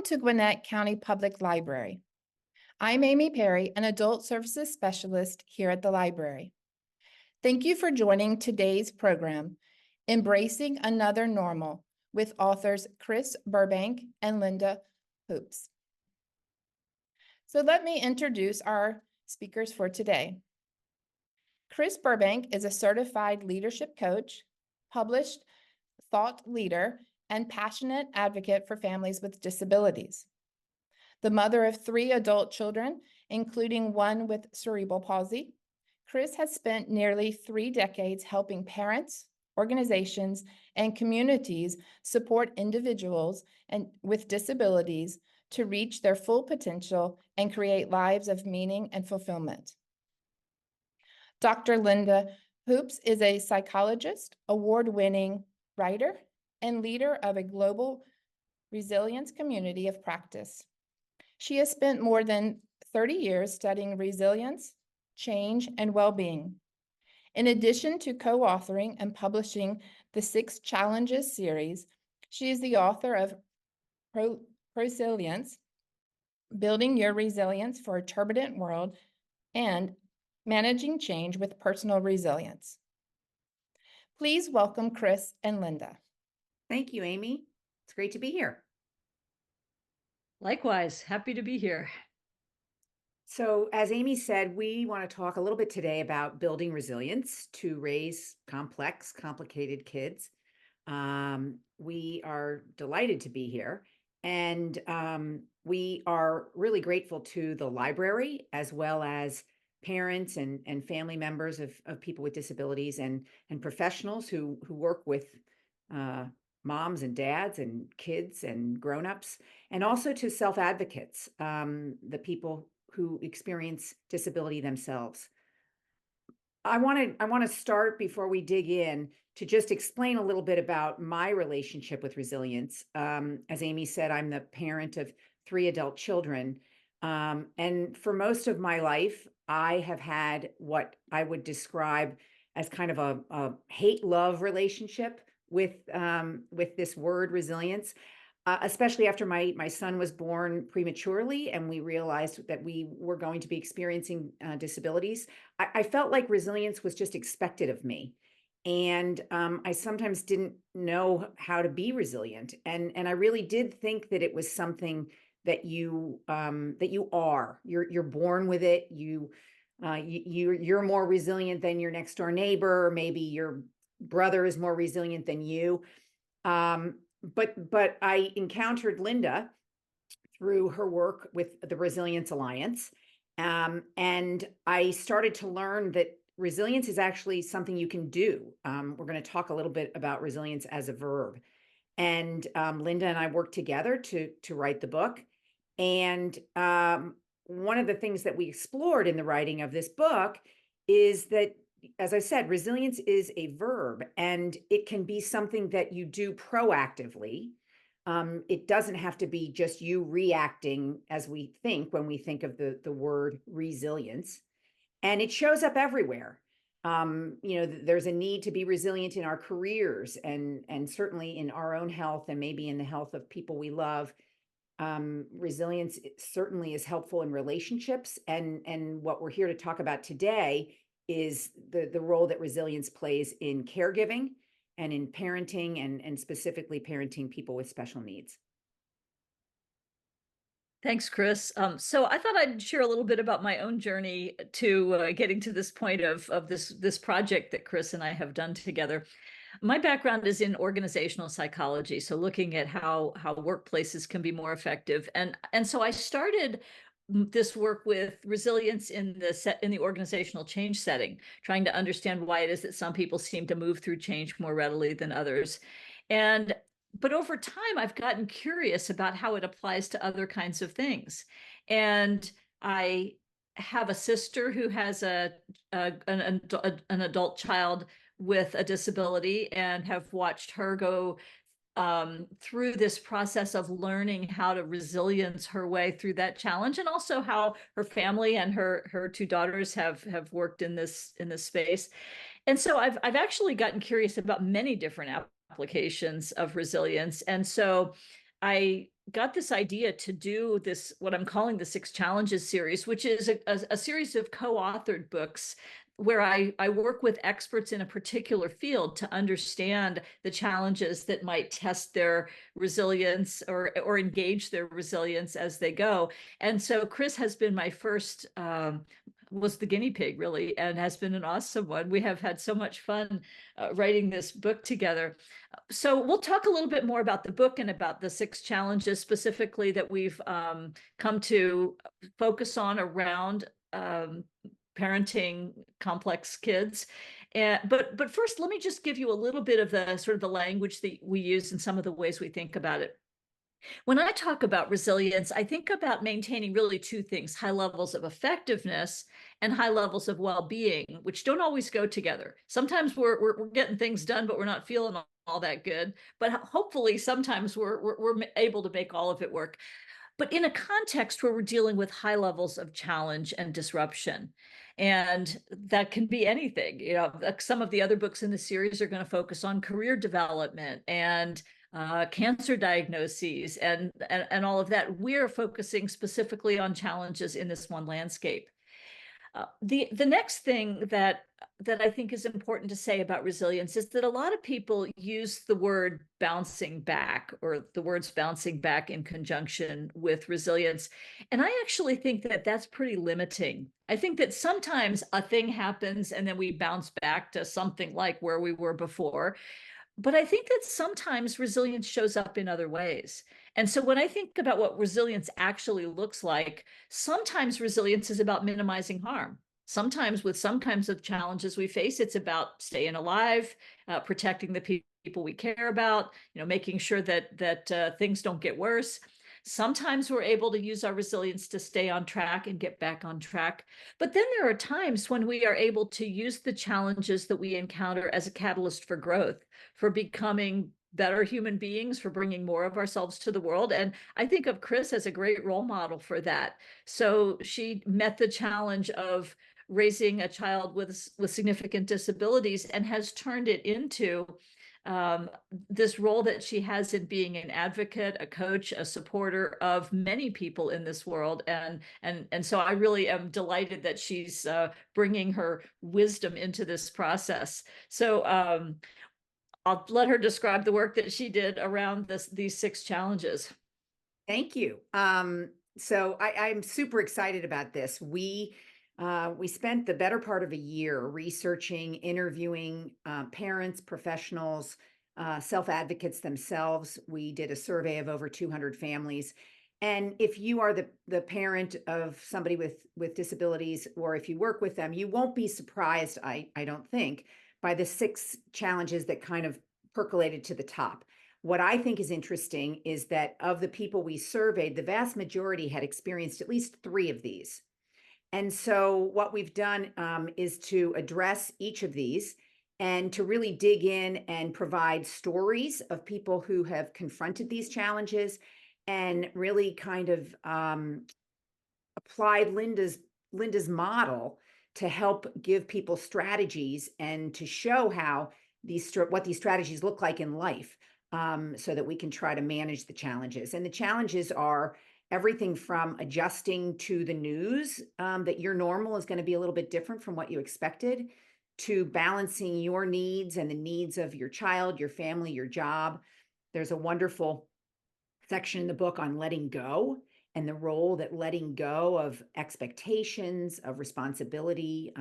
Welcome to Gwinnett County Public Library. I'm Amy Perry, an adult services specialist here at the library. Thank you for joining today's program, Embracing Another Normal, with authors Chris Burbank and Linda Hoops. So let me introduce our speakers for today. Chris Burbank is a certified leadership coach, published thought leader, and passionate advocate for families with disabilities. The mother of 3 adult children, including one with cerebral palsy, Chris has spent nearly 3 decades helping parents, organizations, and communities support individuals with disabilities to reach their full potential and create lives of meaning and fulfillment. Dr. Linda Hoops is a psychologist, award-winning writer, and leader of a global resilience community of practice. She has spent more than 30 years studying resilience, change, and well-being. In addition to co-authoring and publishing the 6 Challenges series, she is the author of Resilience, Building Your Resilience for a Turbulent World, and Managing Change with Personal Resilience. Please welcome Chris and Linda. Thank you, Amy. It's great to be here. Likewise, happy to be here. So, as Amy said, we want to talk a little bit today about building resilience to raise complex, complicated kids. We are delighted to be here, and we are really grateful to the library as well as parents and family members of people with disabilities and professionals who work with moms and dads and kids and grown-ups, and also to self-advocates, the people who experience disability themselves. I want to start before we dig in to just explain a little bit about my relationship with resilience. As Amy said, I'm the parent of 3 adult children. And for most of my life, I have had what I would describe as kind of a hate-love relationship with this word resilience, especially after my son was born prematurely and we realized that we were going to be experiencing disabilities. I felt like resilience was just expected of me. And I sometimes didn't know how to be resilient. And I really did think that it was something that you are. You're born with it. You're more resilient than your next door neighbor, or maybe your brother is more resilient than you. But I encountered Linda through her work with the Resilience Alliance. And I started to learn that resilience is actually something you can do. We're going to talk a little bit about resilience as a verb. And Linda and I worked together to write the book. And one of the things that we explored in the writing of this book is that, as I said, resilience is a verb, and it can be something that you do proactively. It doesn't have to be just you reacting as we think when we think of the word resilience. And it shows up everywhere. There's a need to be resilient in our careers and certainly in our own health and maybe in the health of people we love. Resilience certainly is helpful in relationships. And what we're here to talk about today is the role that resilience plays in caregiving and in parenting and specifically parenting people with special needs. Thanks, Chris. So I thought I'd share a little bit about my own journey to getting to this point of this project that Chris and I have done together. My background is in organizational psychology, so looking at how workplaces can be more effective, and so I started this work with resilience in the organizational change setting, trying to understand why it is that some people seem to move through change more readily than others. But over time, I've gotten curious about how it applies to other kinds of things. And I have a sister who has an adult child with a disability and have watched her go through this process of learning how to resilience her way through that challenge, and also how her family and her 2 daughters have worked in this space. And so I've actually gotten curious about many different applications of resilience. And so I got this idea to do this, what I'm calling the Six Challenges series, which is a series of co-authored books where I work with experts in a particular field to understand the challenges that might test their resilience or engage their resilience as they go. And so Chris has been my first, was the guinea pig, really, and has been an awesome one. We have had so much fun writing this book together. So we'll talk a little bit more about the book and about the six challenges specifically that we've come to focus on around parenting complex kids. But first, let me just give you a little bit of the sort of the language that we use and some of the ways we think about it. When I talk about resilience, I think about maintaining really two things: high levels of effectiveness and high levels of well-being, which don't always go together. Sometimes we're getting things done, but we're not feeling all that good. But hopefully, sometimes we're able to make all of it work. But in a context where we're dealing with high levels of challenge and disruption. And that can be anything. You know, some of the other books in the series are going to focus on career development and cancer diagnoses and all of that. We're focusing specifically on challenges in this one landscape. The next thing that I think is important to say about resilience is that a lot of people use the word bouncing back or the words bouncing back in conjunction with resilience. And I actually think that that's pretty limiting. I think that sometimes a thing happens and then we bounce back to something like where we were before. But I think that sometimes resilience shows up in other ways. And so when I think about what resilience actually looks like, sometimes resilience is about minimizing harm. Sometimes with some kinds of challenges we face, it's about staying alive, protecting the people we care about, making sure that things don't get worse. Sometimes we're able to use our resilience to stay on track and get back on track. But then there are times when we are able to use the challenges that we encounter as a catalyst for growth, for becoming better human beings, for bringing more of ourselves to the world. And I think of Chris as a great role model for that. So she met the challenge of raising a child with significant disabilities and has turned it into this role that she has in being an advocate, a coach, a supporter of many people in this world. And so I really am delighted that she's bringing her wisdom into this process. So I'll let her describe the work that she did around these six challenges. Thank you. So I'm super excited about this. We spent the better part of a year researching, interviewing parents, professionals, self-advocates themselves. We did a survey of over 200 families. And if you are the parent of somebody with disabilities, or if you work with them, you won't be surprised, I don't think, by the six challenges that kind of percolated to the top. What I think is interesting is that of the people we surveyed, the vast majority had experienced at least three of these. And so what we've done is to address each of these and to really dig in and provide stories of people who have confronted these challenges and really kind of applied Linda's model to help give people strategies and to show how what these strategies look like in life, so that we can try to manage the challenges. And the challenges are everything from adjusting to the news, that your normal is going to be a little bit different from what you expected, to balancing your needs and the needs of your child, your family, your job. There's a wonderful section in the book on letting go and the role that letting go of expectations, of responsibility,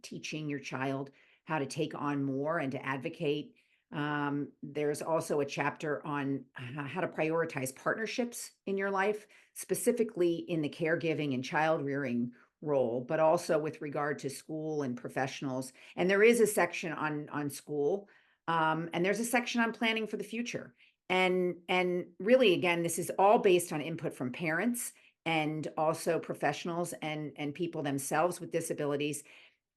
teaching your child how to take on more and to advocate. There's also a chapter on how to prioritize partnerships in your life, specifically in the caregiving and child rearing role, but also with regard to school and professionals. And there is a section on school, and there's a section on planning for the future. And really, again, this is all based on input from parents and also professionals and people themselves with disabilities.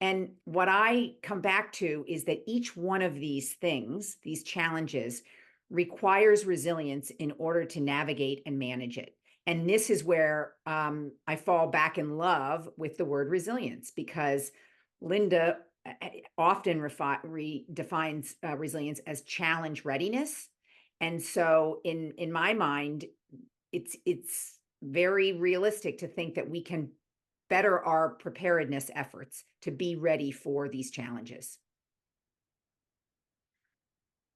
And what I come back to is that each one of these things, these challenges, requires resilience in order to navigate and manage it. And this is where I fall back in love with the word resilience, because Linda often redefines resilience as challenge readiness. And so in my mind, it's very realistic to think that we can better our preparedness efforts to be ready for these challenges.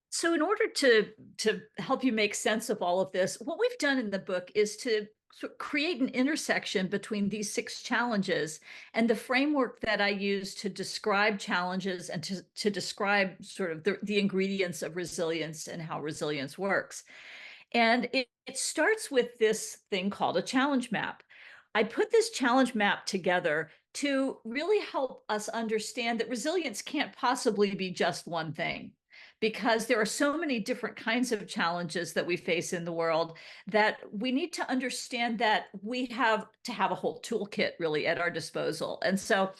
So in order to help you make sense of all of this, what we've done in the book is to create an intersection between these 6 challenges and the framework that I use to describe challenges and to describe sort of the ingredients of resilience and how resilience works. And it starts with this thing called a challenge map. I put this challenge map together to really help us understand that resilience can't possibly be just one thing, because there are so many different kinds of challenges that we face in the world that we need to understand that we have to have a whole toolkit really at our disposal. And so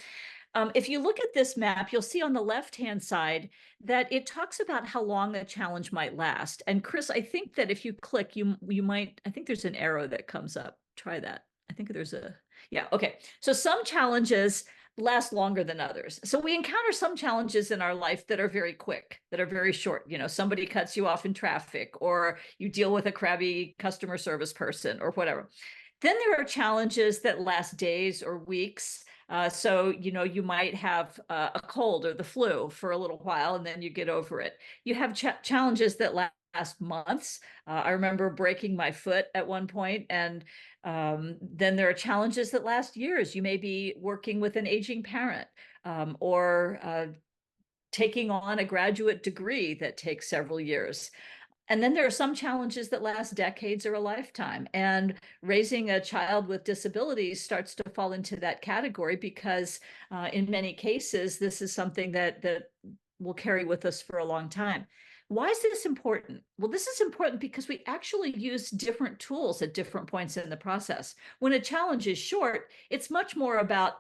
if you look at this map, you'll see on the left-hand side that it talks about how long a challenge might last. And Chris, I think that if you click, you might, I think there's an arrow that comes up. Try that. I think there's yeah, okay. So some challenges last longer than others. So we encounter some challenges in our life that are very quick, that are very short. You know, somebody cuts you off in traffic, or you deal with a crabby customer service person or whatever. Then there are challenges that last days or weeks. So, you know, you might have a cold or the flu for a little while, and then you get over it. You have challenges that last months. I remember breaking my foot at one point, and then there are challenges that last years. You may be working with an aging parent, or taking on a graduate degree that takes several years. And then there are some challenges that last decades or a lifetime. And raising a child with disabilities starts to fall into that category, because in many cases, this is something that will carry with us for a long time. Why is this important? Well, this is important because we actually use different tools at different points in the process. When a challenge is short, it's much more about,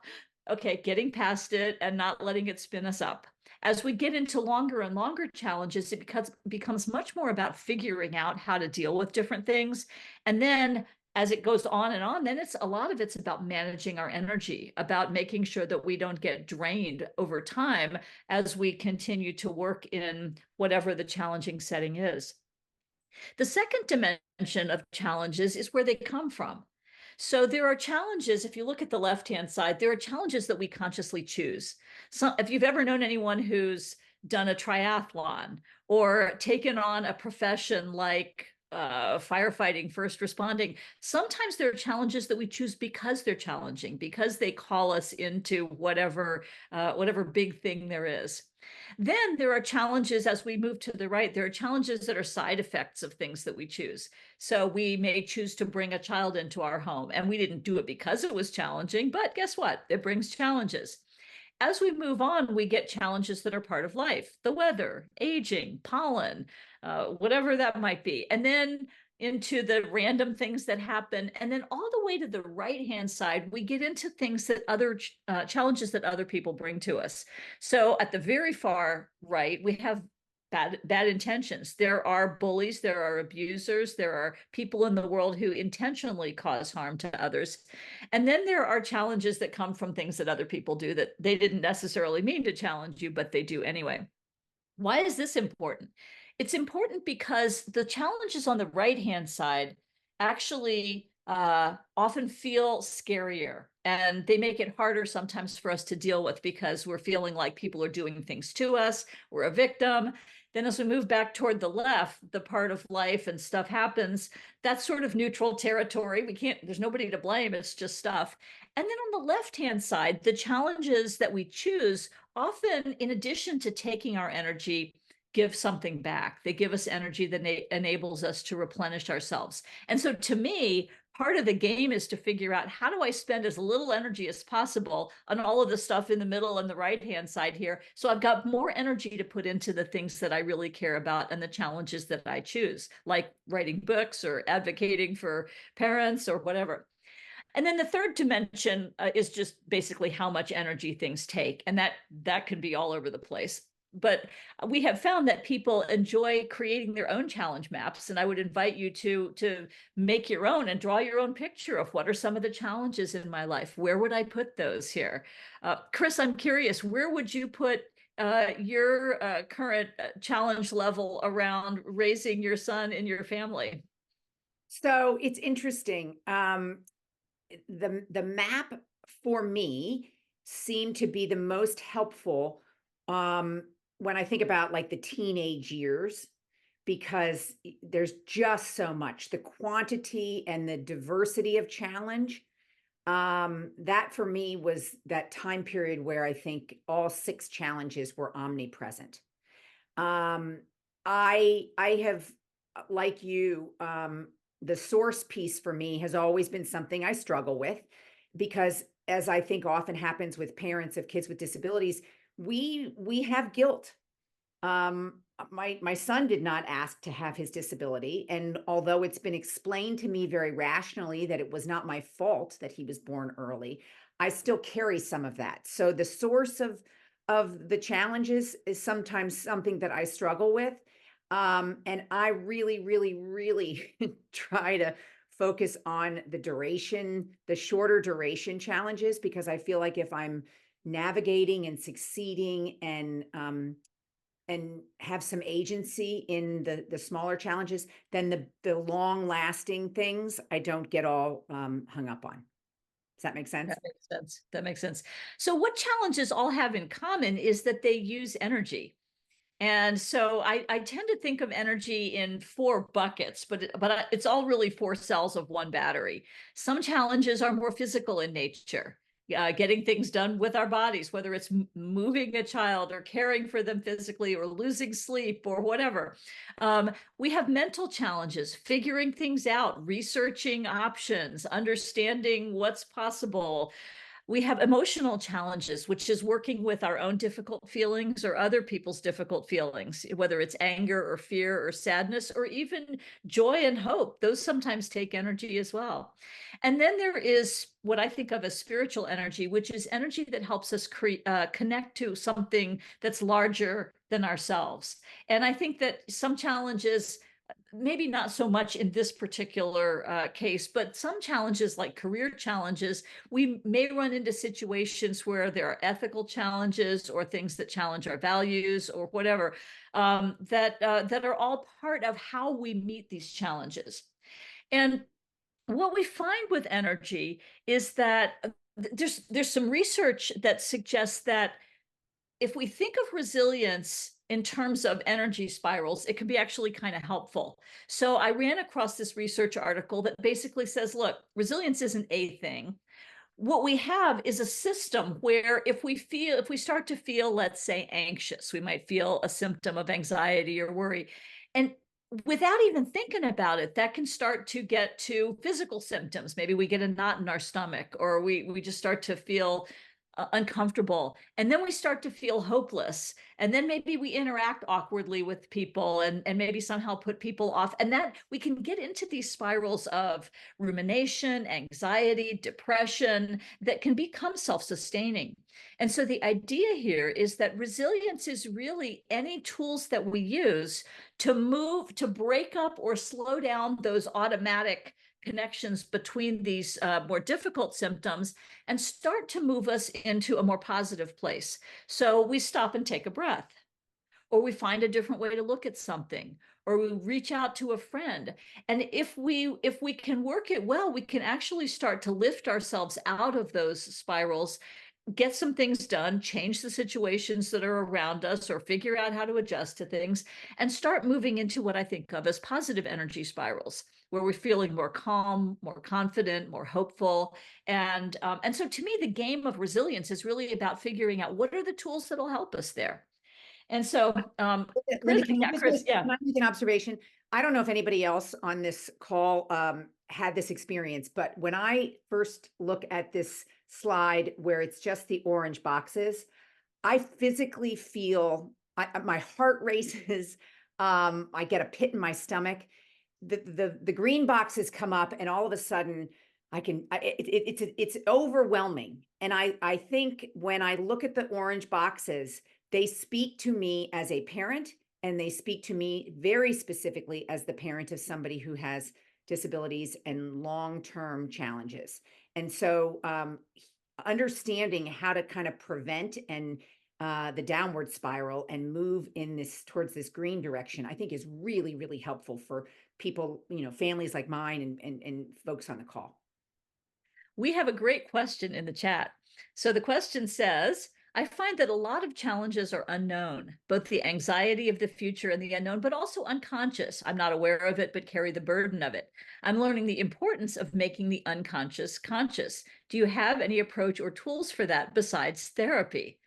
okay, getting past it and not letting it spin us up. As we get into longer and longer challenges, it becomes much more about figuring out how to deal with different things. And then as it goes on, then a lot of it's about managing our energy, about making sure that we don't get drained over time as we continue to work in whatever the challenging setting is. The second dimension of challenges is where they come from. So there are challenges, if you look at the left-hand side, there are challenges that we consciously choose. So if you've ever known anyone who's done a triathlon or taken on a profession like firefighting, first responding, sometimes there are challenges that we choose because they're challenging, because they call us into whatever big thing there is. Then there are challenges as we move to the right. There are challenges that are side effects of things that we choose. So we may choose to bring a child into our home, and we didn't do it because it was challenging, but guess what? It brings challenges. As we move on, we get challenges that are part of life: the weather, aging, pollen, whatever that might be. And then into the random things that happen. And then all the way to the right-hand side, we get into things that other challenges that other people bring to us. So at the very far right, we have bad intentions. There are bullies, there are abusers, there are people in the world who intentionally cause harm to others. And then there are challenges that come from things that other people do that they didn't necessarily mean to challenge you, but they do anyway. Why is this important? It's important because the challenges on the right-hand side actually often feel scarier, and they make it harder sometimes for us to deal with because we're feeling like people are doing things to us, we're a victim. Then as we move back toward the left, the part of life and stuff happens, that's sort of neutral territory. There's nobody to blame, it's just stuff. And then on the left-hand side, the challenges that we choose often, in addition to taking our energy, give something back. They give us energy that enables us to replenish ourselves. And so to me, part of the game is to figure out, how do I spend as little energy as possible on all of the stuff in the middle and the right-hand side here, so I've got more energy to put into the things that I really care about and the challenges that I choose, like writing books or advocating for parents or whatever. And then the third dimension is just basically how much energy things take. And that can be all over the place. But we have found that people enjoy creating their own challenge maps. And I would invite you to make your own and draw your own picture of what are some of the challenges in my life. Where would I put those here? Chris, I'm curious, where would you put your current challenge level around raising your son in your family? So it's interesting. The map for me seemed to be the most helpful when I think about like the teenage years, because there's just so much, the quantity and the diversity of challenge. That for me was that time period where I think all 6 challenges were omnipresent. Um, I have, like you, the source piece for me has always been something I struggle with, because as I think often happens with parents of kids with disabilities, we have guilt. My son did not ask to have his disability, and although it's been explained to me very rationally that it was not my fault that he was born early, I still carry some of that. So the source of the challenges is sometimes something that I struggle with. And I really, really, really try to focus on the duration, the shorter duration challenges, because I feel like if I'm navigating and succeeding and have some agency in the smaller challenges, then the long lasting things I don't get all hung up on. Does that make sense? That makes sense. That makes sense. So what challenges all have in common is that they use energy. And so I tend to think of energy in 4 buckets, but it's all really 4 cells of one battery. Some challenges are more physical in nature, getting things done with our bodies, whether it's moving a child or caring for them physically or losing sleep or whatever. We have mental challenges, figuring things out, researching options, understanding what's possible. We have emotional challenges, which is working with our own difficult feelings or other people's difficult feelings, whether it's anger or fear or sadness or even joy and hope. Those sometimes take energy as well. And then there is what I think of as spiritual energy, which is energy that helps us connect to something that's larger than ourselves. And I think that some challenges, maybe not so much in this particular case, but some challenges like career challenges, we may run into situations where there are ethical challenges or things that challenge our values or whatever, that are all part of how we meet these challenges. And what we find with energy is that there's some research that suggests that if we think of resilience in terms of energy spirals, it can be actually kind of helpful. So I ran across this research article that basically says, look, resilience isn't a thing. What we have is a system where if we start to feel, let's say, anxious, we might feel a symptom of anxiety or worry. And without even thinking about it, that can start to get to physical symptoms. Maybe we get a knot in our stomach, or we just start to feel uncomfortable, and then we start to feel hopeless, and then maybe we interact awkwardly with people and maybe somehow put people off, and that we can get into these spirals of rumination, anxiety, depression that can become self-sustaining. And so the idea here is that resilience is really any tools that we use to move, to break up or slow down those automatic connections between these more difficult symptoms and start to move us into a more positive place. So we stop and take a breath, or we find a different way to look at something, or we reach out to a friend. And if we can work it well, we can actually start to lift ourselves out of those spirals, get some things done, change the situations that are around us, or figure out how to adjust to things, and start moving into what I think of as positive energy spirals, where we're feeling more calm, more confident, more hopeful. And so to me, the game of resilience is really about figuring out what are the tools that'll help us there. And so, Linda, Chris, yeah. can I make an observation? I don't know if anybody else on this call had this experience, but when I first look at this slide where it's just the orange boxes, I physically feel my heart races. I get a pit in my stomach. The green boxes come up, and all of a sudden, it's overwhelming. And I think when I look at the orange boxes, they speak to me as a parent, and they speak to me very specifically as the parent of somebody who has disabilities and long-term challenges. And so understanding how to kind of prevent and the downward spiral and move in this towards this green direction, I think is really, really helpful for people, families like mine and folks on the call. We have a great question in the chat. So the question says, I find that a lot of challenges are unknown, both the anxiety of the future and the unknown, but also unconscious. I'm not aware of it, but carry the burden of it. I'm learning the importance of making the unconscious conscious. Do you have any approach or tools for that besides therapy?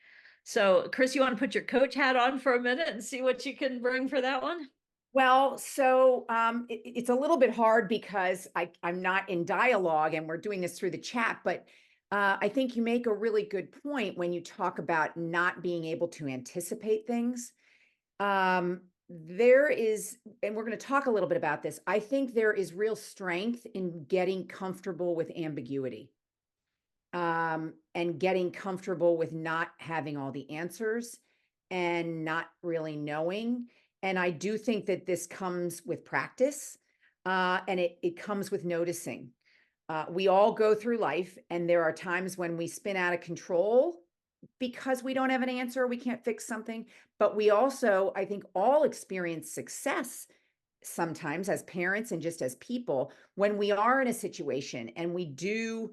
So, Chris, you want to put your coach hat on for a minute and see what you can bring for that one? Well, so it's a little bit hard because I'm not in dialogue and we're doing this through the chat, but I think you make a really good point when you talk about not being able to anticipate things. There is, and we're going to talk a little bit about this, I think there is real strength in getting comfortable with ambiguity, and getting comfortable with not having all the answers and not really knowing. And I do think that this comes with practice, and it comes with noticing. We all go through life, and there are times when we spin out of control because we don't have an answer, we can't fix something. But we also, I think, all experience success sometimes as parents and just as people when we are in a situation and we do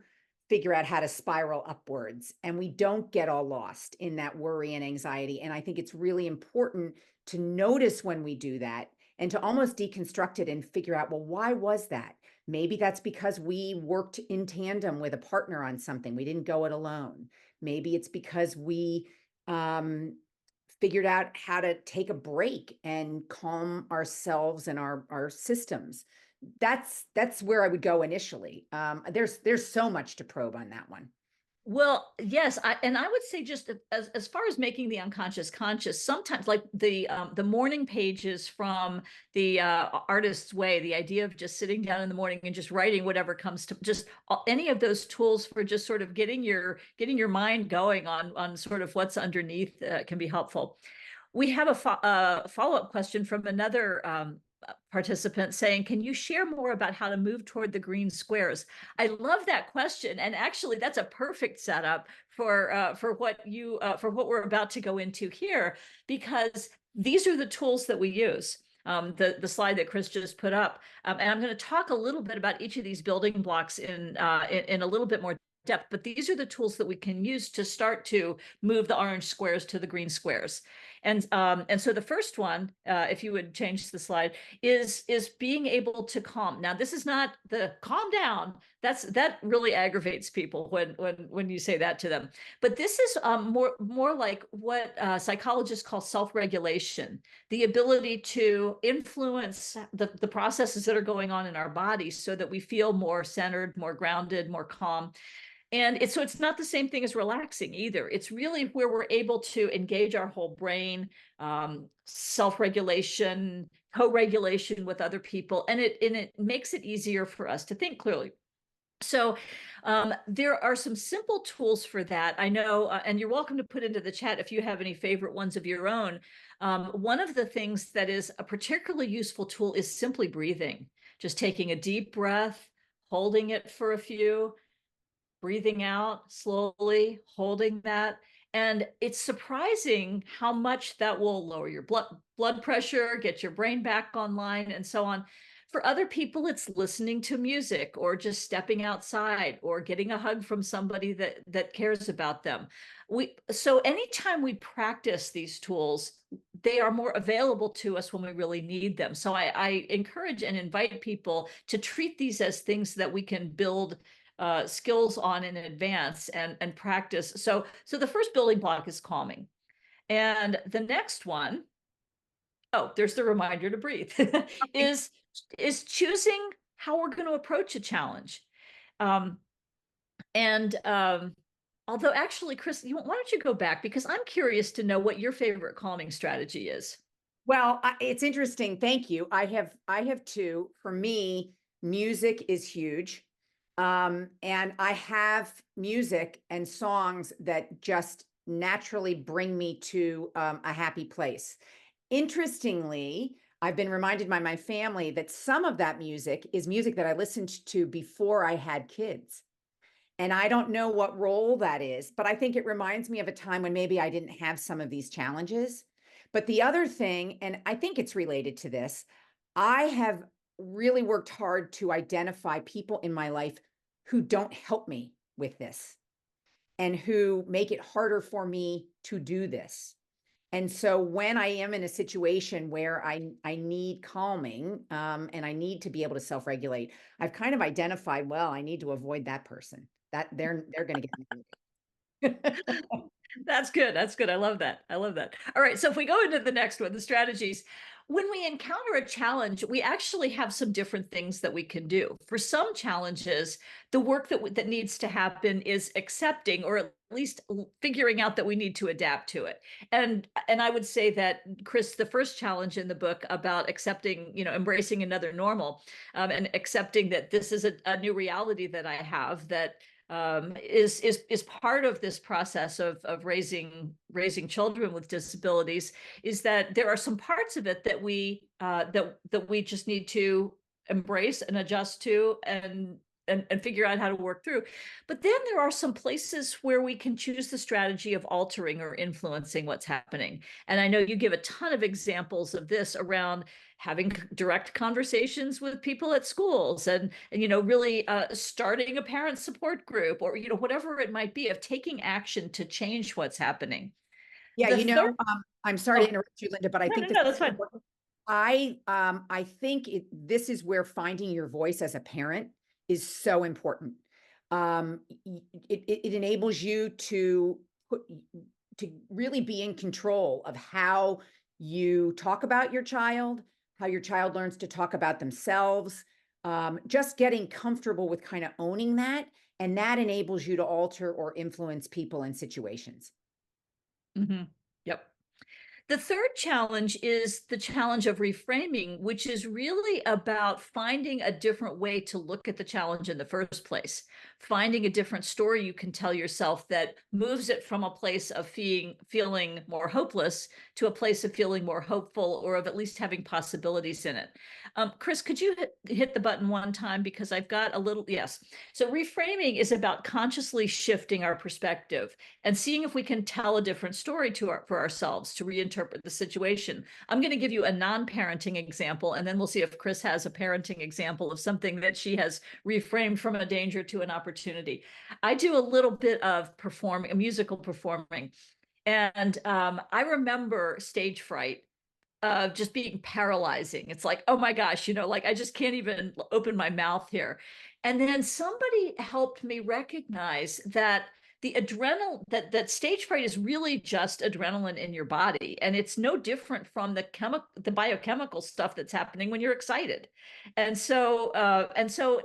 figure out how to spiral upwards and we don't get all lost in that worry and anxiety. And I think it's really important to notice when we do that and to almost deconstruct it and figure out, well, why was that? Maybe that's because we worked in tandem with a partner on something. We didn't go it alone. Maybe it's because we figured out how to take a break and calm ourselves and our systems. That's where I would go initially. There's so much to probe on that one. Well, yes, and I would say just as far as making the unconscious conscious, sometimes like the morning pages from the Artist's Way, the idea of just sitting down in the morning and just writing whatever comes to just any of those tools for just sort of getting your mind going on sort of what's underneath can be helpful. We have a follow-up question from another participant saying, can you share more about how to move toward the green squares? I love that question. And actually, that's a perfect setup for what we're about to go into here, because these are the tools that we use. The slide that Chris just put up. And I'm going to talk a little bit about each of these building blocks in a little bit more depth, but these are the tools that we can use to start to move the orange squares to the green squares. And so the first one, if you would change the slide, is being able to calm. Now, this is not the calm down. That really aggravates people when you say that to them. But this is more like what psychologists call self-regulation, the ability to influence the processes that are going on in our bodies so that we feel more centered, more grounded, more calm. And so it's not the same thing as relaxing either. It's really where we're able to engage our whole brain, self-regulation, co-regulation with other people, and it makes it easier for us to think clearly. So there are some simple tools for that. I know, and you're welcome to put into the chat if you have any favorite ones of your own. One of the things that is a particularly useful tool is simply breathing, just taking a deep breath, holding it for a few, breathing out slowly, holding that. And it's surprising how much that will lower your blood pressure, get your brain back online, and so on. For other people, it's listening to music or just stepping outside or getting a hug from somebody that cares about them. So anytime we practice these tools, they are more available to us when we really need them. So I encourage and invite people to treat these as things that we can build skills on in advance and practice. So the first building block is calming. And the next one, oh, there's the reminder to breathe, is choosing how we're going to approach a challenge. Although actually, Chris, why don't you go back? Because I'm curious to know what your favorite calming strategy is. Well, it's interesting. Thank you. I have two. For me, music is huge. And I have music and songs that just naturally bring me to a happy place. Interestingly, I've been reminded by my family that some of that music is music that I listened to before I had kids. And I don't know what role that is, but I think it reminds me of a time when maybe I didn't have some of these challenges. But the other thing, and I think it's related to this, I have really worked hard to identify people in my life who don't help me with this and who make it harder for me to do this. And so when I am in a situation where I need calming, and I need to be able to self-regulate, I've kind of identified, well, I need to avoid that person. That they're going to get me. That's good. That's good. I love that. I love that. All right. So if we go into the next one, the strategies, when we encounter a challenge, we actually have some different things that we can do. For some challenges, the work that needs to happen is accepting, or at least figuring out that we need to adapt to it. And I would say that, Chris, the first challenge in the book about accepting, embracing another normal, and accepting that this is a new reality that I have, that is part of this process of raising children with disabilities, is that there are some parts of it that we just need to embrace and adjust to, and figure out how to work through. But then there are some places where we can choose the strategy of altering or influencing what's happening. And I know you give a ton of examples of this around having direct conversations with people at schools, and really starting a parent support group, or whatever it might be, of taking action to change what's happening. Yeah, The third, I'm sorry to oh, interrupt you, Linda, but I no, think no, this no, is that's so fine. important. I think this is where finding your voice as a parent is so important. It enables you to really be in control of how you talk about your child, how your child learns to talk about themselves, just getting comfortable with kind of owning that. And that enables you to alter or influence people and situations. Yep. The third challenge is the challenge of reframing, which is really about finding a different way to look at the challenge in the first place, finding a different story you can tell yourself that moves it from a place of feeling more hopeless to a place of feeling more hopeful, or of at least having possibilities in it. Chris, could you hit the button one time, because I've got a little, yes. So reframing is about consciously shifting our perspective and seeing if we can tell a different story for ourselves to reinterpret the situation. I'm going to give you a non-parenting example, and then we'll see if Chris has a parenting example of something that she has reframed from a danger to an opportunity. I do a little bit of musical performing, and I remember stage fright just being paralyzing. It's like, oh my gosh, like I just can't even open my mouth here. And then somebody helped me recognize that the adrenaline, that stage fright is really just adrenaline in your body, and it's no different from the biochemical stuff that's happening when you're excited. And so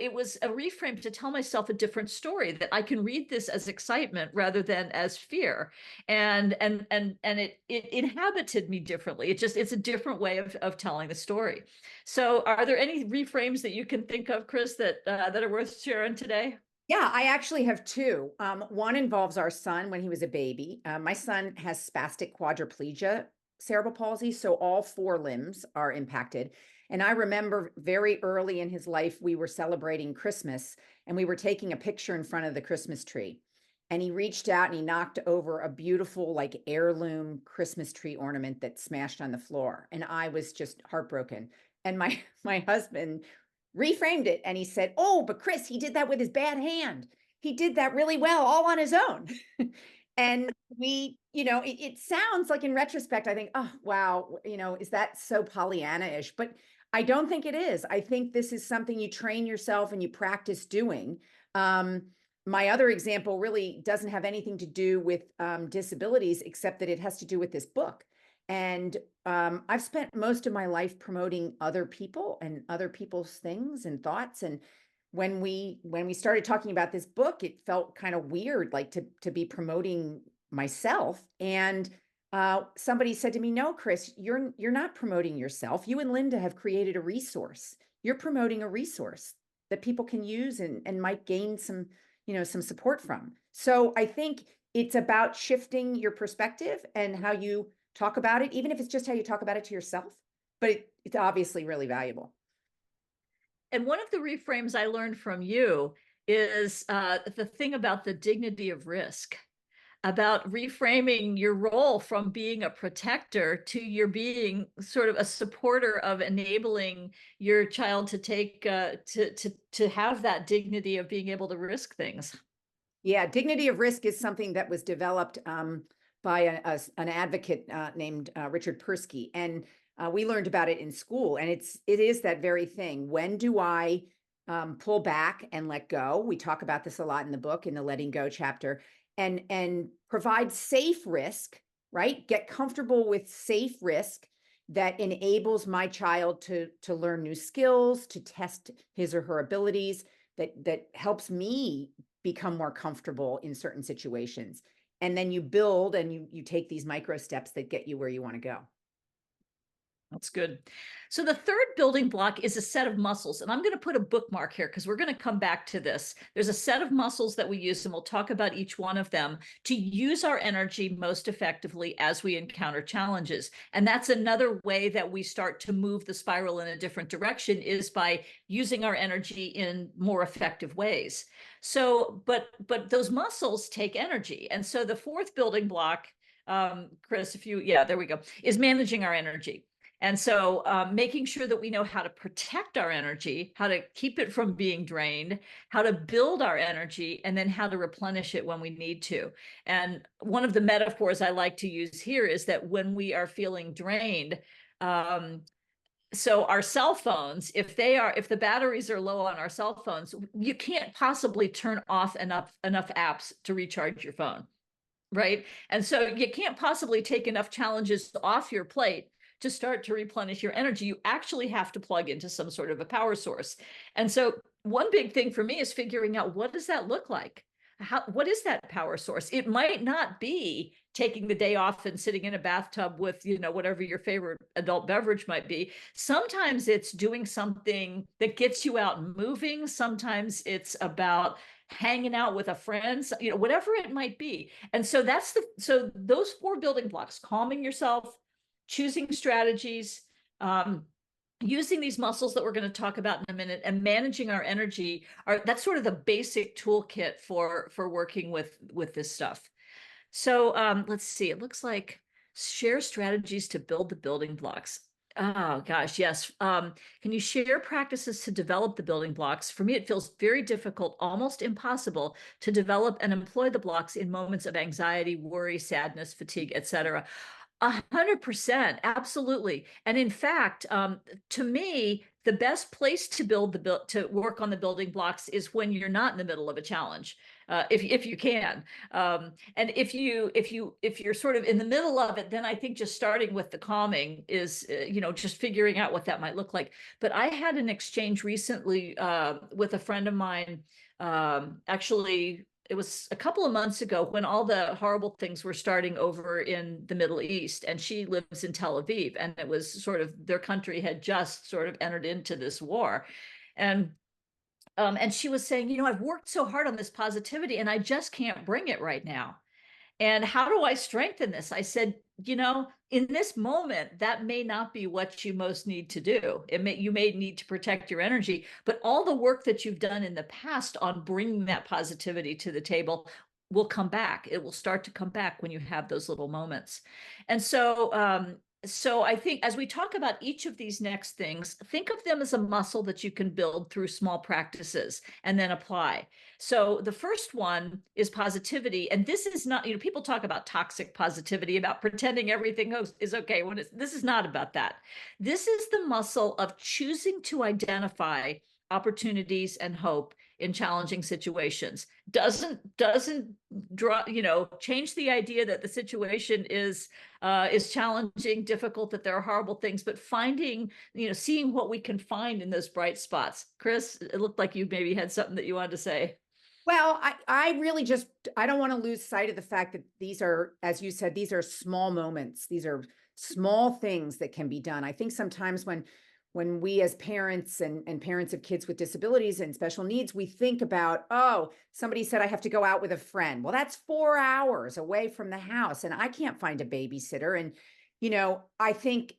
it was a reframe to tell myself a different story, that I can read this as excitement rather than as fear. And it inhabited me differently. It's a different way of telling the story. So are there any reframes that you can think of, Chris, that are worth sharing today? Yeah, I actually have two. One involves our son when he was a baby. My son has spastic quadriplegia, cerebral palsy, so all four limbs are impacted. And I remember very early in his life, we were celebrating Christmas, and we were taking a picture in front of the Christmas tree. And he reached out and he knocked over a beautiful, like, heirloom Christmas tree ornament that smashed on the floor. And I was just heartbroken. And my husband reframed it, and he said, "Oh, but Chris, he did that with his bad hand. He did that really well, all on his own." And it sounds like, in retrospect, I think, oh, wow, is that so Pollyanna-ish? But I don't think it is. I think this is something you train yourself and you practice doing. My other example really doesn't have anything to do with disabilities, except that it has to do with this book. And I've spent most of my life promoting other people and other people's things and thoughts. And when we started talking about this book, it felt kind of weird, like to be promoting myself. And somebody said to me, "No, Chris, you're not promoting yourself. You and Linda have created a resource. You're promoting a resource that people can use and might gain some support from." So I think it's about shifting your perspective and how you talk about it, even if it's just how you talk about it to yourself, but it's obviously really valuable. And one of the reframes I learned from you is the thing about the dignity of risk. about reframing your role from being a protector to your being sort of a supporter of enabling your child to take to have that dignity of being able to risk things. Yeah, dignity of risk is something that was developed by an advocate named Richard Persky, and we learned about it in school. And it is that very thing. When do I pull back and let go? We talk about this a lot in the book, in the letting go chapter, and provide safe risk, right? Get comfortable with safe risk that enables my child to learn new skills, to test his or her abilities, that helps me become more comfortable in certain situations. And then you build and you take these micro steps that get you where you want to go. That's good. So the third building block is a set of muscles. And I'm going to put a bookmark here because we're going to come back to this. There's a set of muscles that we use, and we'll talk about each one of them to use our energy most effectively as we encounter challenges. And that's another way that we start to move the spiral in a different direction, is by using our energy in more effective ways. So, but those muscles take energy. And so the fourth building block, Chris, there we go, is managing our energy. And so making sure that we know how to protect our energy, how to keep it from being drained, how to build our energy, and then how to replenish it when we need to. And one of the metaphors I like to use here is that when we are feeling drained, so our cell phones, if the batteries are low on our cell phones, you can't possibly turn off enough apps to recharge your phone, right? And so you can't possibly take enough challenges off your plate to start to replenish your energy. You actually have to plug into some sort of a power source. And so one big thing for me is figuring out, what does that look like? What is that power source? It might not be taking the day off and sitting in a bathtub with, whatever your favorite adult beverage might be. Sometimes it's doing something that gets you out and moving. Sometimes it's about hanging out with a friend, whatever it might be. And so so those four building blocks: calming yourself, choosing strategies, using these muscles that we're going to talk about in a minute, and managing our energy, that's sort of the basic toolkit for working with this stuff. So let's see, it looks like share strategies to build the building blocks. Oh gosh, yes. Can you share practices to develop the building blocks? For me, it feels very difficult, almost impossible, to develop and employ the blocks in moments of anxiety, worry, sadness, fatigue, etc. 100%, absolutely. And in fact, to me, the best place to to work on the building blocks is when you're not in the middle of a challenge, if you can. And if you're sort of in the middle of it, then I think just starting with the calming is, just figuring out what that might look like. But I had an exchange recently with a friend of mine, actually. It was a couple of months ago, when all the horrible things were starting over in the Middle East, and she lives in Tel Aviv, and it was sort of, their country had just sort of entered into this war. And she was saying, I've worked so hard on this positivity and I just can't bring it right now. And how do I strengthen this? I said, in this moment, that may not be what you most need to do. You may need to protect your energy, but all the work that you've done in the past on bringing that positivity to the table will come back. It will start to come back when you have those little moments. And so I think, as we talk about each of these next things, think of them as a muscle that you can build through small practices and then apply. So the first one is positivity. And this is not, people talk about toxic positivity, about pretending everything is okay, when this is not about that. This is the muscle of choosing to identify opportunities and hope in challenging situations. Doesn't draw, change the idea that the situation is challenging, difficult, that there are horrible things, but finding, seeing what we can find in those bright spots. Chris, it looked like you maybe had something that you wanted to say. Well, I really I don't want to lose sight of the fact that these are, as you said, these are small moments. These are small things that can be done. I think sometimes when we as parents and parents of kids with disabilities and special needs, we think about, oh, somebody said I have to go out with a friend. Well, that's 4 hours away from the house and I can't find a babysitter. And, I think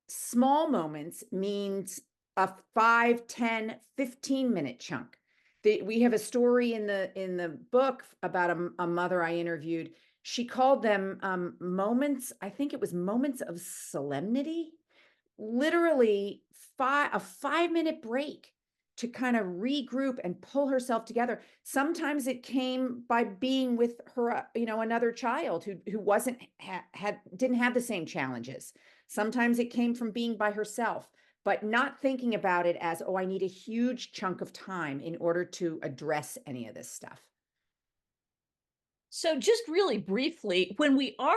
small moments means a 5, 10, 15-minute chunk. We have a story in the book about a mother I interviewed. She called them moments, I think it was moments of solemnity, literally a 5-minute break to kind of regroup and pull herself together. Sometimes it came by being with her, another child who wasn't didn't have the same challenges. Sometimes it came from being by herself, but not thinking about it as, oh, I need a huge chunk of time in order to address any of this stuff. So just really briefly, when we are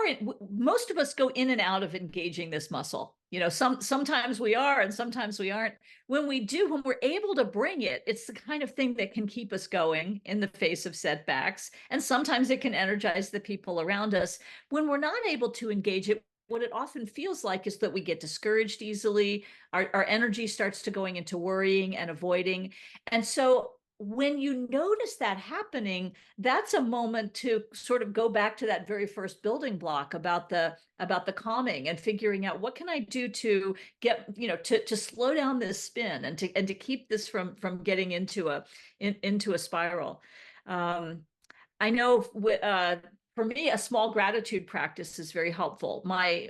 most of us go in and out of engaging this muscle. Sometimes we are and sometimes we aren't. When we're able to bring it, it's the kind of thing that can keep us going in the face of setbacks. And sometimes it can energize the people around us. When we're not able to engage it, what it often feels like is that we get discouraged easily. Our energy starts to going into worrying and avoiding. And so when you notice that happening, that's a moment to sort of go back to that very first building block about the calming and figuring out what can I do to get, to slow down this spin and to keep this from getting into a spiral. I know for me, a small gratitude practice is very helpful. My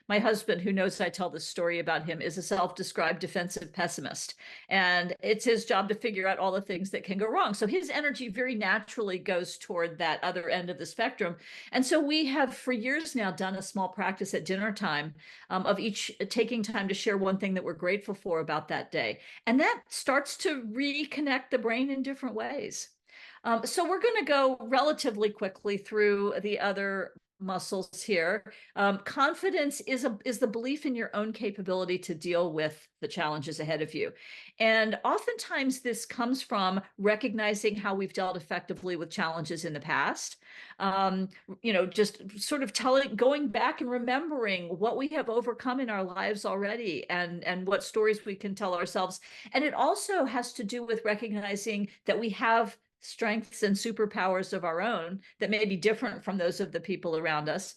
husband, who knows I tell this story about him, is a self-described defensive pessimist, and it's his job to figure out all the things that can go wrong. So his energy very naturally goes toward that other end of the spectrum. And so we have for years now done a small practice at dinner time of each taking time to share one thing that we're grateful for about that day, and that starts to reconnect the brain in different ways. So we're going to go relatively quickly through the other muscles here. Confidence is the belief in your own capability to deal with the challenges ahead of you. And oftentimes this comes from recognizing how we've dealt effectively with challenges in the past. Just sort of going back and remembering what we have overcome in our lives already and what stories we can tell ourselves. And it also has to do with recognizing that we have strengths and superpowers of our own that may be different from those of the people around us.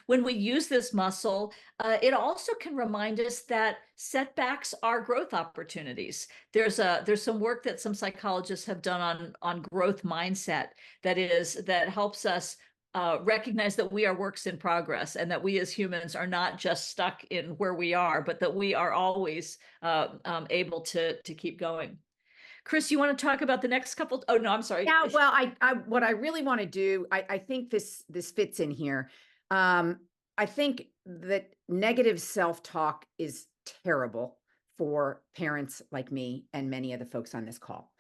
When we use this muscle, it also can remind us that setbacks are growth opportunities. There's some work that some psychologists have done on growth mindset that helps us recognize that we are works in progress and that we as humans are not just stuck in where we are, but that we are always able to keep going. Chris, you want to talk about the next couple? Oh, no, I'm sorry. Yeah, well, what I really want to do, I think this fits in here. I think that negative self-talk is terrible for parents like me and many of the folks on this call.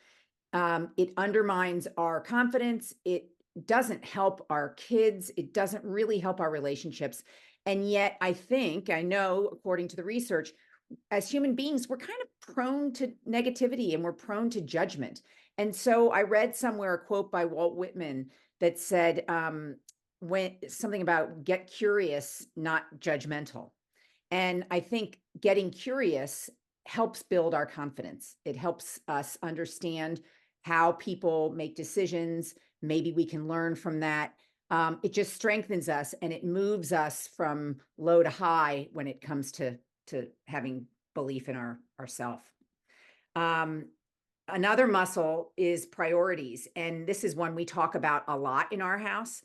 It undermines our confidence. It doesn't help our kids. It doesn't really help our relationships. And yet I know, according to the research, as human beings, we're kind of prone to negativity and we're prone to judgment. And so I read somewhere a quote by Walt Whitman that said, when something about get curious, not judgmental. And I think getting curious helps build our confidence. It helps us understand how people make decisions. Maybe we can learn from that. It just strengthens us and it moves us from low to high when it comes to having belief in ourself. Another muscle is priorities. And this is one we talk about a lot in our house.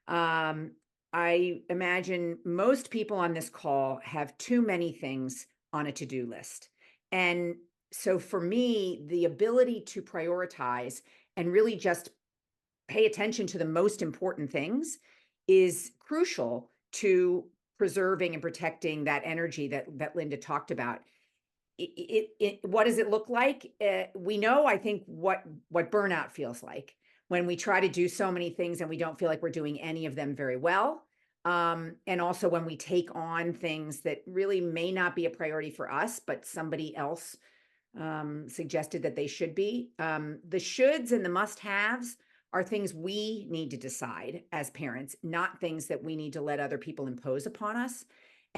I imagine most people on this call have too many things on a to-do list. And so for me, the ability to prioritize and really just pay attention to the most important things is crucial to preserving and protecting that energy that Linda talked about. What does it look like? We know, I think, what burnout feels like when we try to do so many things and we don't feel like we're doing any of them very well. And also when we take on things that really may not be a priority for us, but somebody else suggested that they should be. The shoulds and the must-haves are things we need to decide as parents, not things that we need to let other people impose upon us.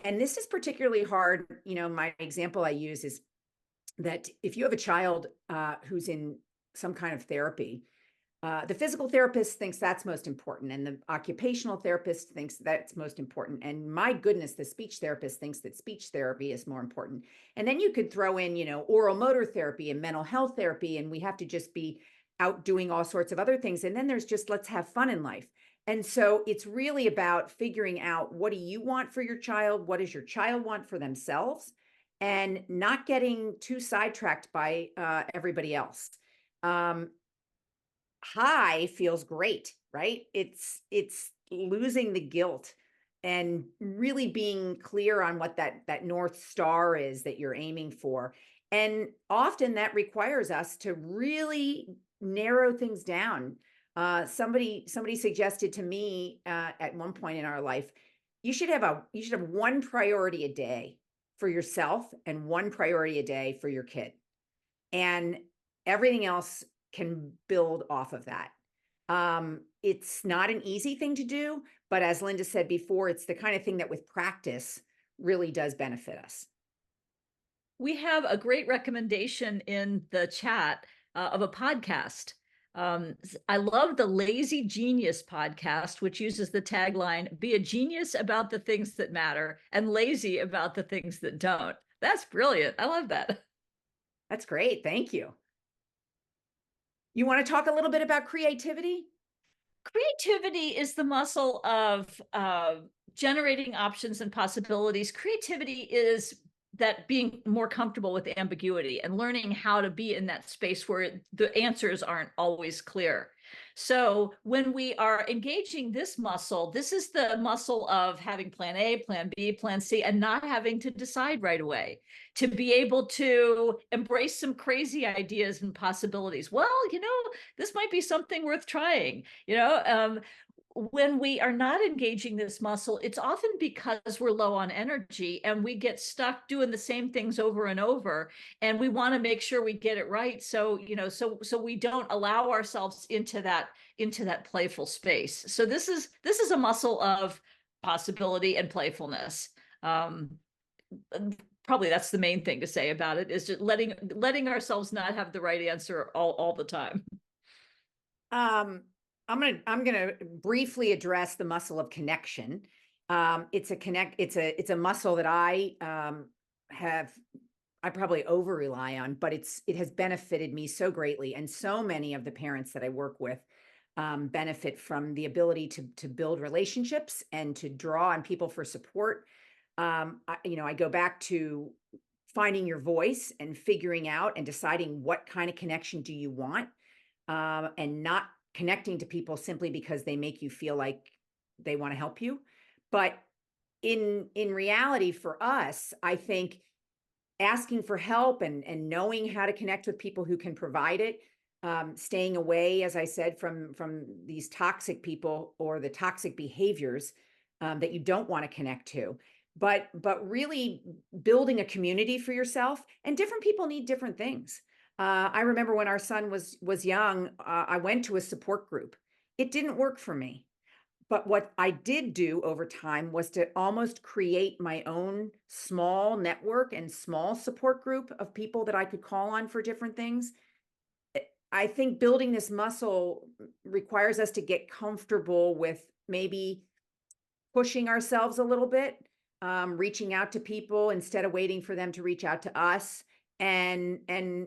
And this is particularly hard. My example I use is that if you have a child who's in some kind of therapy, The physical therapist thinks that's most important, and the occupational therapist thinks that's most important. And my goodness, the speech therapist thinks that speech therapy is more important. And then you could throw in, oral motor therapy and mental health therapy, and we have to just be out doing all sorts of other things. And then there's just let's have fun in life. And so it's really about figuring out, what do you want for your child? What does your child want for themselves? And not getting too sidetracked by everybody else. High feels great, right? It's losing the guilt and really being clear on what that North Star is that you're aiming for. And often that requires us to really narrow things down. Somebody suggested to me at one point in our life, you should have one priority a day for yourself and one priority a day for your kid. And everything else can build off of that. It's not an easy thing to do, but as Linda said before, it's the kind of thing that with practice really does benefit us. We have a great recommendation in the chat of a podcast. I love the Lazy Genius podcast, which uses the tagline, be a genius about the things that matter and lazy about the things that don't. That's brilliant. I love that. That's great. Thank you. You want to talk a little bit about creativity? Creativity is the muscle of generating options and possibilities. Creativity is that being more comfortable with ambiguity and learning how to be in that space where the answers aren't always clear. So when we are engaging this muscle, this is the muscle of having plan A, plan B, plan C, and not having to decide right away, to be able to embrace some crazy ideas and possibilities. Well, this might be something worth trying, when we are not engaging this muscle, it's often because we're low on energy and we get stuck doing the same things over and over, and we want to make sure we get it right. So, so we don't allow ourselves into that playful space. So this is a muscle of possibility and playfulness. Probably that's the main thing to say about it, is just letting ourselves not have the right answer all the time. I'm gonna briefly address the muscle of connection. It's a muscle that I probably over rely on, but it has benefited me so greatly, and so many of the parents that I work with benefit from the ability to build relationships and to draw on people for support. I go back to finding your voice and figuring out and deciding what kind of connection do you want, and not connecting to people simply because they make you feel like they want to help you. But in reality, for us, I think asking for help and knowing how to connect with people who can provide it, staying away, as I said, from these toxic people or the toxic behaviors that you don't want to connect to, but really building a community for yourself. And different people need different things. I remember when our son was young, I went to a support group. It didn't work for me. But what I did do over time was to almost create my own small network and small support group of people that I could call on for different things. I think building this muscle requires us to get comfortable with maybe pushing ourselves a little bit, reaching out to people instead of waiting for them to reach out to us. And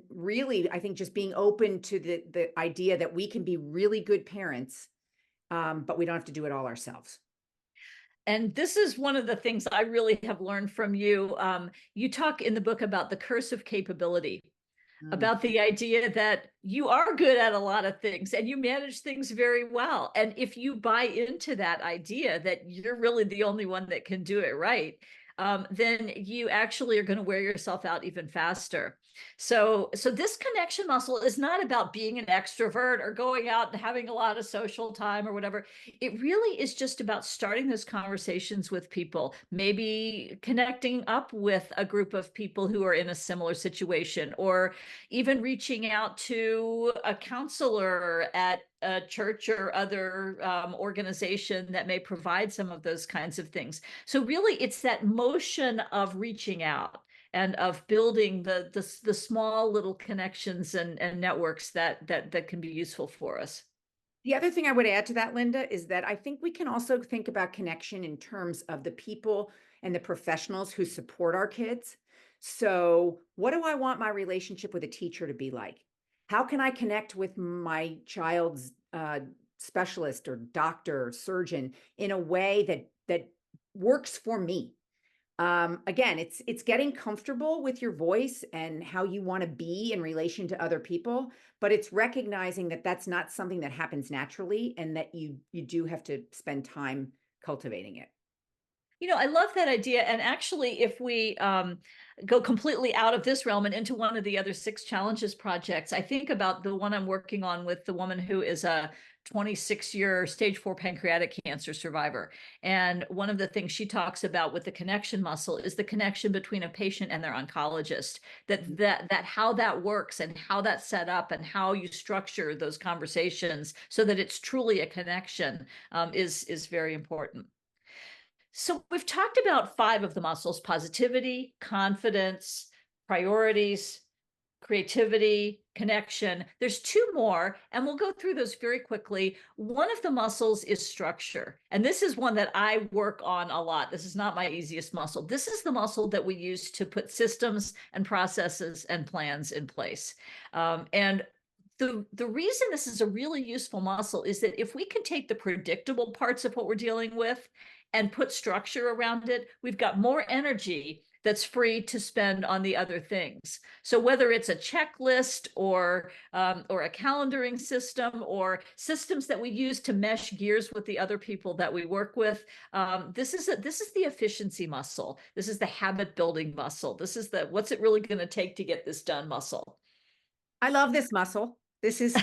really, I think just being open to the idea that we can be really good parents, but we don't have to do it all ourselves. And this is one of the things I really have learned from you. You talk in the book about the curse of capability, about the idea that you are good at a lot of things and you manage things very well. And if you buy into that idea that you're really the only one that can do it right, then you actually are going to wear yourself out even faster. So this connection muscle is not about being an extrovert or going out and having a lot of social time or whatever. It really is just about starting those conversations with people, maybe connecting up with a group of people who are in a similar situation, or even reaching out to a counselor at a church or other organization that may provide some of those kinds of things. So really, it's that motion of reaching out and of building the small little connections and networks that can be useful for us. The other thing I would add to that, Linda, is that I think we can also think about connection in terms of the people and the professionals who support our kids. So, what do I want my relationship with a teacher to be like? How can I connect with my child's specialist or doctor or surgeon in a way that works for me? Again, it's getting comfortable with your voice and how you want to be in relation to other people, but it's recognizing that that's not something that happens naturally, and that you do have to spend time cultivating it. I love that idea. And actually, if we go completely out of this realm and into one of the other 6 challenges projects, I think about the one I'm working on with the woman who is a 26-year stage 4 pancreatic cancer survivor. And one of the things she talks about with the connection muscle is the connection between a patient and their oncologist, that how that works and how that's set up and how you structure those conversations so that it's truly a connection is very important. So we've talked about 5 of the muscles: positivity, confidence, priorities, creativity, connection. There's 2 more, and we'll go through those very quickly. One of the muscles is structure. And this is one that I work on a lot. This is not my easiest muscle. This is the muscle that we use to put systems and processes and plans in place. And the reason this is a really useful muscle is that if we can take the predictable parts of what we're dealing with and put structure around it, we've got more energy that's free to spend on the other things. So whether it's a checklist or a calendaring system or systems that we use to mesh gears with the other people that we work with, this is the efficiency muscle. This is the habit building muscle. This is the what's it really going to take to get this done muscle. I love this muscle. This is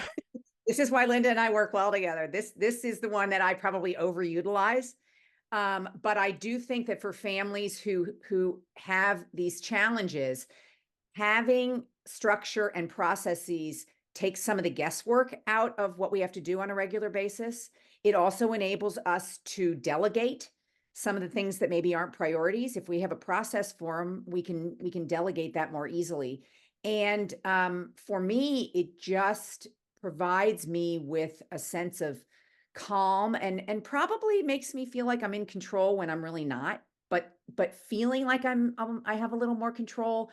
this is why Linda and I work well together. This is the one that I probably overutilize. But I do think that for families who have these challenges, having structure and processes takes some of the guesswork out of what we have to do on a regular basis. It also enables us to delegate some of the things that maybe aren't priorities. If we have a process for them, we can delegate that more easily. And for me, it just provides me with a sense of calm, and probably makes me feel like I'm in control when I'm really not. But feeling like I have a little more control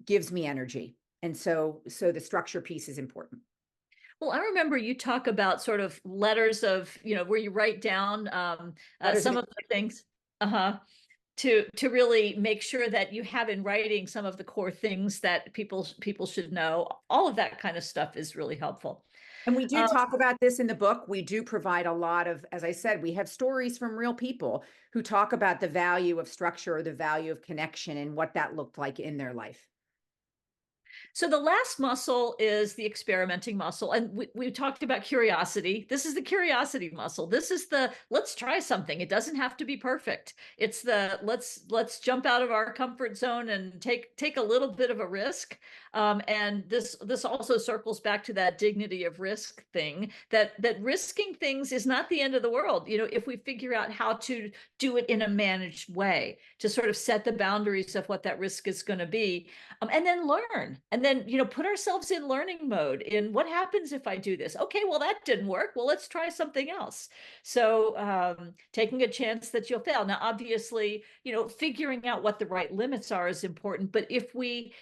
gives me energy. And so the structure piece is important. Well, I remember you talk about sort of letters of, where you write down some of the things, to really make sure that you have in writing some of the core things that people should know. All of that kind of stuff is really helpful. And we do talk about this in the book. We do provide a lot of, as I said, we have stories from real people who talk about the value of structure or the value of connection and what that looked like in their life. So the last muscle is the experimenting muscle. And we talked about curiosity. This is the curiosity muscle. This is the let's try something. It doesn't have to be perfect. It's the let's jump out of our comfort zone and take a little bit of a risk. And this also circles back to that dignity of risk thing, that risking things is not the end of the world. If we figure out how to do it in a managed way, to sort of set the boundaries of what that risk is going to be, and then learn. And then, put ourselves in learning mode in what happens if I do this? Okay, well, that didn't work. Well, let's try something else. So taking a chance that you'll fail. Now, obviously, figuring out what the right limits are is important. But if we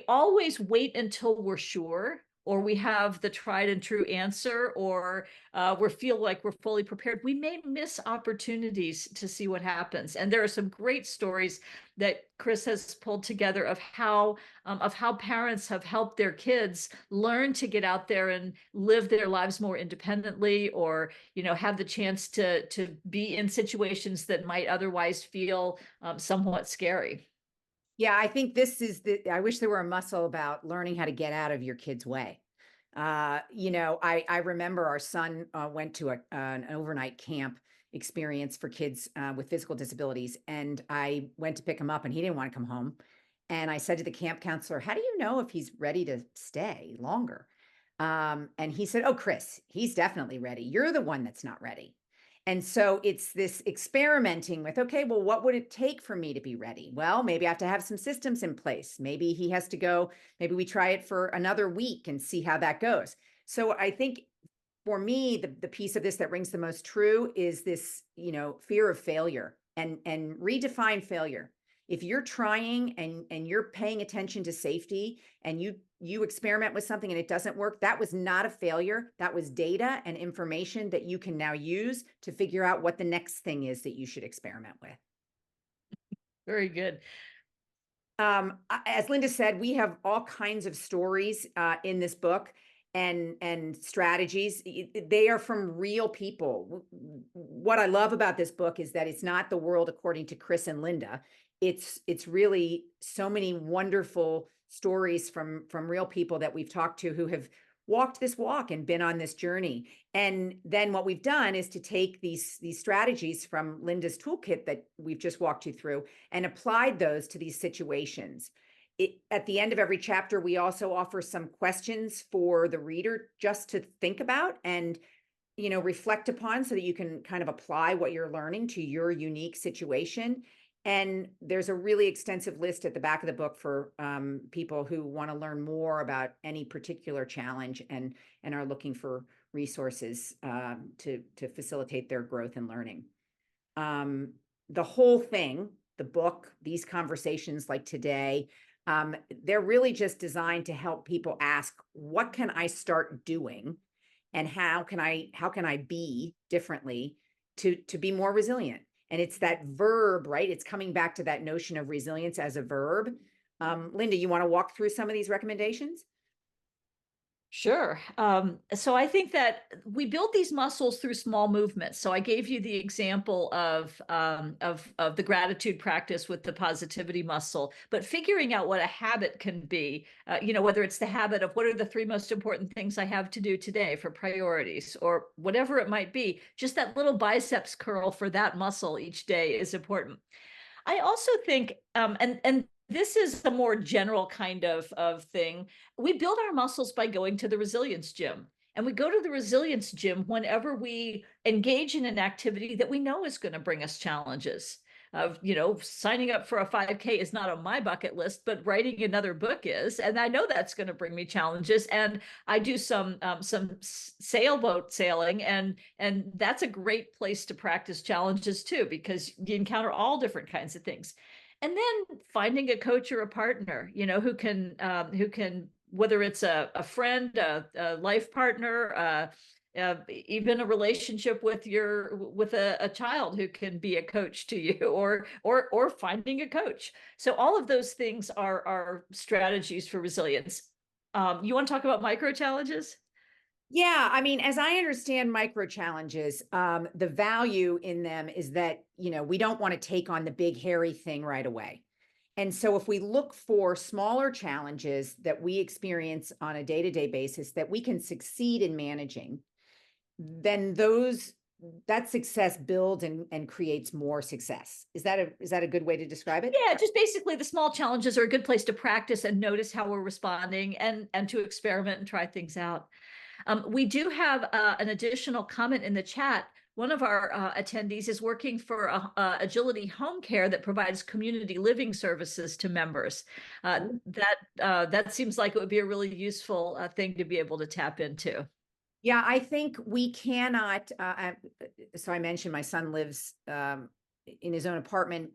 always wait until we're sure, or we have the tried and true answer, or we feel like we're fully prepared, we may miss opportunities to see what happens. And there are some great stories that Chris has pulled together of how parents have helped their kids learn to get out there and live their lives more independently, or have the chance to be in situations that might otherwise feel somewhat scary. Yeah, I think I wish there were a muscle about learning how to get out of your kid's way. I remember our son went to an overnight camp experience for kids with physical disabilities. And I went to pick him up and he didn't want to come home. And I said to the camp counselor, how do you know if he's ready to stay longer? And he said, oh, Chris, he's definitely ready. You're the one that's not ready. And so it's this experimenting with, okay, well, what would it take for me to be ready? Well, maybe I have to have some systems in place. Maybe he has to go, maybe we try it for another week and see how that goes. So I think for me, the piece of this that rings the most true is this, fear of failure, and redefine failure. If you're trying and you're paying attention to safety, and you experiment with something and it doesn't work, that was not a failure. That was data and information that you can now use to figure out what the next thing is that you should experiment with. Very good. As Linda said, we have all kinds of stories in this book, and strategies. They are from real people. What I love about this book is that it's not the world according to Chris and Linda. It's really so many wonderful stories from real people that we've talked to, who have walked this walk and been on this journey. And then what we've done is to take these strategies from Linda's toolkit that we've just walked you through and applied those to these situations. At the end of every chapter, we also offer some questions for the reader just to think about and reflect upon, so that you can kind of apply what you're learning to your unique situation. And there's a really extensive list at the back of the book for people who want to learn more about any particular challenge and are looking for resources to facilitate their growth and learning. The whole thing, the book, these conversations like today, they're really just designed to help people ask, what can I start doing, and how can I be differently to be more resilient? And it's that verb, right? It's coming back to that notion of resilience as a verb. Linda, you want to walk through some of these recommendations? Sure. So I think that we build these muscles through small movements. So I gave you the example of the gratitude practice with the positivity muscle, but figuring out what a habit can be, whether it's the habit of what are the 3 most important things I have to do today for priorities, or whatever it might be, just that little biceps curl for that muscle each day is important. I also think, and this is a more general kind of thing. We build our muscles by going to the resilience gym. And we go to the resilience gym whenever we engage in an activity that we know is going to bring us challenges. Signing up for a 5K is not on my bucket list, but writing another book is, and I know that's going to bring me challenges. And I do some sailboat sailing, and that's a great place to practice challenges too, because you encounter all different kinds of things. And then finding a coach or a partner, who can, whether it's a friend, a life partner, even a relationship with a child who can be a coach to you, or finding a coach. So all of those things are strategies for resilience. You want to talk about micro challenges? Yeah, I mean, as I understand micro challenges, the value in them is that, we don't want to take on the big, hairy thing right away. And so if we look for smaller challenges that we experience on a day-to-day basis that we can succeed in managing, then that success builds and creates more success. Is that a good way to describe it? Yeah, just basically the small challenges are a good place to practice and notice how we're responding, and to experiment and try things out. We do have an additional comment in the chat. One of our attendees is working for Agility Home Care that provides community living services to members. That seems like it would be a really useful thing to be able to tap into. Yeah, I think we cannot. So I mentioned my son lives in his own apartment.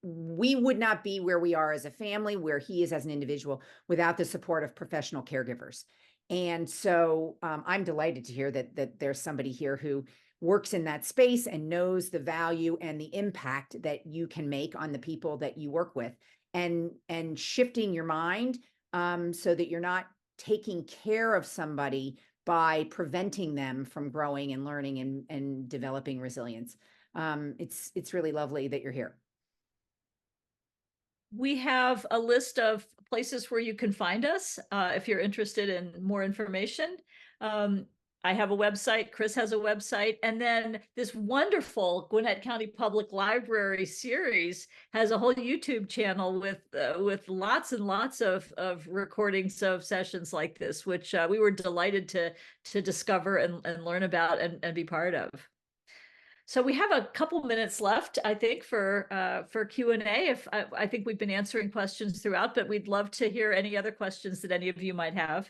We would not be where we are as a family, where he is as an individual, without the support of professional caregivers. And so I'm delighted to hear that there's somebody here who works in that space and knows the value and the impact that you can make on the people that you work with, and shifting your mind so that you're not taking care of somebody by preventing them from growing and learning and developing resilience. It's really lovely that you're here. We have a list of places where you can find us if you're interested in more information. I have a website, Chris has a website, and then this wonderful Gwinnett County Public Library series has a whole YouTube channel with lots and lots of recordings of sessions like this, which we were delighted to discover and learn about and be part of. So we have a couple minutes left, I think, for Q&A. I think we've been answering questions throughout, but we'd love to hear any other questions that any of you might have.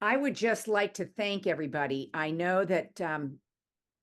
I would just like to thank everybody. I know that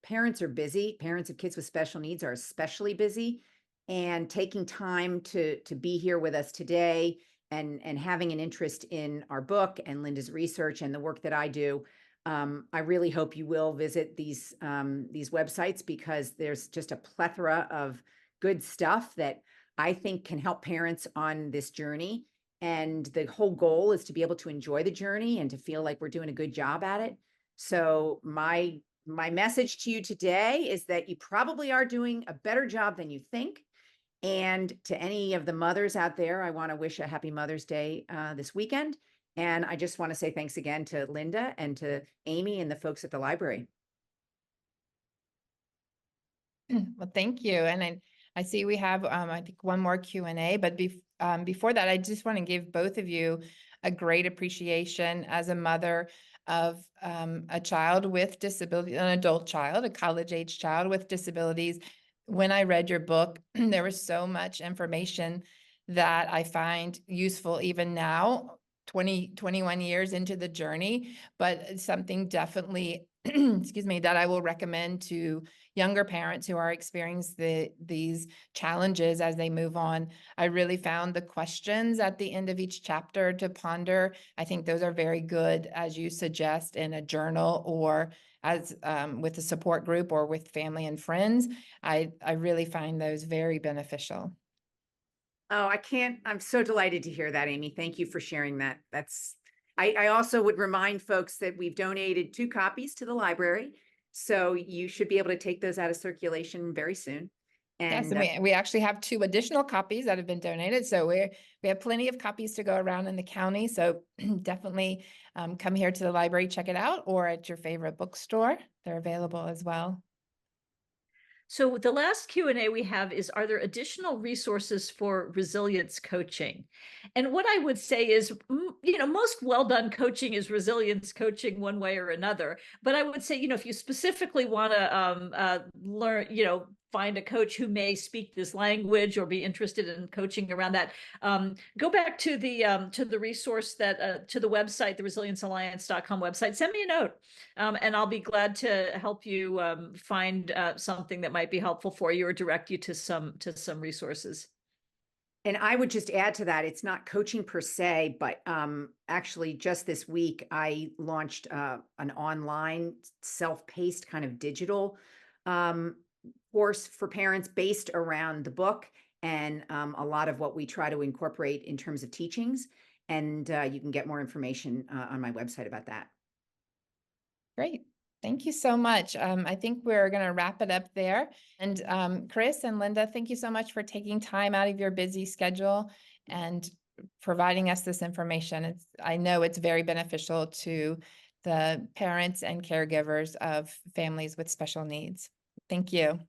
parents are busy. Parents of kids with special needs are especially busy. And taking time to be here with us today and having an interest in our book and Linda's research and the work that I do. I really hope you will visit these websites, because there's just a plethora of good stuff that I think can help parents on this journey. And the whole goal is to be able to enjoy the journey and to feel like we're doing a good job at it. So my message to you today is that you probably are doing a better job than you think. And to any of the mothers out there, I want to wish a happy Mother's Day this weekend. And I just want to say thanks again to Linda and to Amy and the folks at the library. Well, thank you. And I see we have, I think, one more Q&A, but before that, I just want to give both of you a great appreciation as a mother of a child with disability, an adult child, a college-age child with disabilities. When I read your book, there was so much information that I find useful even now, 21 years into the journey, but something definitely, excuse me, that I will recommend to younger parents who are experiencing these challenges as they move on. I really found the questions at the end of each chapter to ponder. I think those are very good, as you suggest, in a journal or as with a support group or with family and friends. I really find those very beneficial. Oh, I'm so delighted to hear that, Amy. Thank you for sharing that. I also would remind folks that we've donated 2 copies to the library. So you should be able to take those out of circulation very soon. Yes, And and we actually have 2 additional copies that have been donated. So we have plenty of copies to go around in the county. So definitely come here to the library, check it out, or at your favorite bookstore. They're available as well. So the last Q&A we have is, are there additional resources for resilience coaching? And what I would say is, most well-done coaching is resilience coaching one way or another. But I would say, if you specifically want to learn, find a coach who may speak this language or be interested in coaching around that, go back to the resource that to the website, the resiliencalliance.com website. Send me a note, and I'll be glad to help you find something that might be helpful for you or direct you to some resources. And I would just add to that, it's not coaching per se, but actually just this week, I launched an online self-paced kind of digital course for parents based around the book and a lot of what we try to incorporate in terms of teachings. And you can get more information on my website about that. Great. Thank you so much. I think we're going to wrap it up there. And Chris and Linda, thank you so much for taking time out of your busy schedule and providing us this information. I know it's very beneficial to the parents and caregivers of families with special needs. Thank you.